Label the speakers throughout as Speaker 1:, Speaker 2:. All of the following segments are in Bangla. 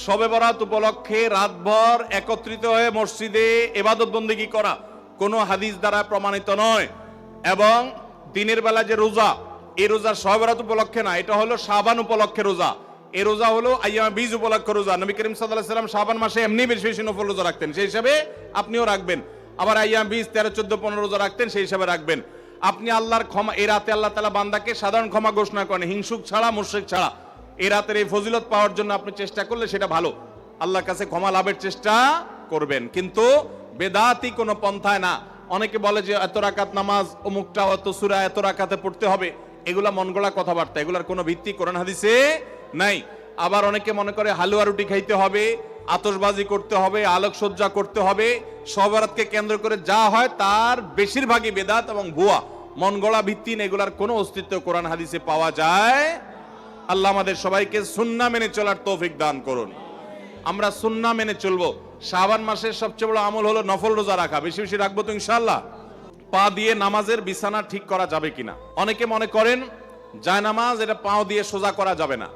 Speaker 1: শবে বরাত উপলক্ষে রাতভর একত্রিত হয়ে মসজিদে ইবাদত বন্দেগী করা কোনো হাদিস দ্বারা প্রমাণিত নয়। এবং দিনের বেলা যে রোজা, এই রোজা শবে বরাত উপলক্ষে না, এটা হলো শাবান উপলক্ষে রোজা। এই রোজা হলো আইয়ামে বীজ উপলক্ষে রোজা। নবী করিম সাল্লাল্লাহু আলাইহি ওয়াসাল্লাম শাবান মাসে এমনি বেশি বেশি নফল রোজা রাখতেন, সেই হিসাবে আপনিও রাখবেন। আবার আইয়ামে বীজ 13, 14, 15 রোজা রাখতেন, সেই হিসাবে রাখবেন। আপনি আল্লাহর ক্ষমা, এই রাতে আল্লাহ তাআলা বান্দাকে সাধারণ ক্ষমা ঘোষণা করেন, হিংসুক ছাড়া, মুশরিক ছাড়া। এই রাতের এই ফজিলত পাওয়ার জন্য আপনি চেষ্টা করলে সেটা ভালো, আল্লাহর কাছে ক্ষমা লাভের চেষ্টা করবেন, কিন্তু বেদাতি কোনো পন্থায় না। অনেকে বলে যে এত রাকাত নামাজ, অমুকটা এত সূরা এত রাকাতে পড়তে হবে, এগুলা মন গড়া কথাবার্তা, এগুলার কোনো ভিত্তি কোরআন হাদিসে নাই। আবার অনেকে মনে করে হালুয়া রুটি খাইতে হবে, আতশবাজি করতে হবে, আলোকসজ্জা করতে হবে, শবে বরাতকে কেন্দ্র করে যা হয় তার বেশিরভাগই বেদাত এবং ভুয়া, মন গড়া ভিত্তিহীন, এগুলার কোনো অস্তিত্ব কোরআন হাদিসে পাওয়া যায়। আল্লাহ আমাদের সবাইকে সুন্নাহ মেনে চলার তৌফিক দান করুন। আমরা সুন্নাহ মেনে চলবো। শাবান মাসের সবচেয়ে বড় আমল হলো নফল রোজা রাখা। বেশি বেশি রাখবো তো ইনশাআল্লাহ। পা দিয়ে নামাজের বিছানা ঠিক করা যাবে কিনা, অনেকে মনে করেন জায়নামাজ এটা পাও দিয়ে সোজা করা যাবে না।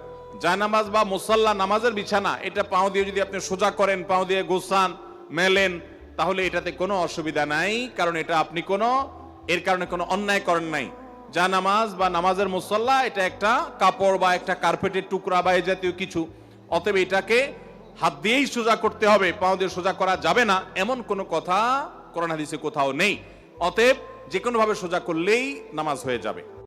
Speaker 1: জায়নামাজ বা মুসাল্লা, নামাজের বিছানা, এটা পাও দিয়ে যদি আপনি সোজা করেন, পাও দিয়ে গোছান, মেলেন, তাহলে এটাতে কোনো অসুবিধা নাই, কারণ এটা আপনি কোনো এর কারণে কোনো অন্যায় করেন নাই। জায়নামাজ বা নামাজের মুসাল্লা এটা একটা কাপড় বা একটা কার্পেটের টুকরা বা এই জাতীয় কিছু, অতএব এটাকে হাত দিয়েই সোজা করতে হবে, পাও দিয়ে সোজা করা যাবে না, এমন কোনো কথা কোরআন হাদিসে কোথাও নেই। অতএব যে কোনো ভাবে সোজা করলেই নামাজ হয়ে যাবে।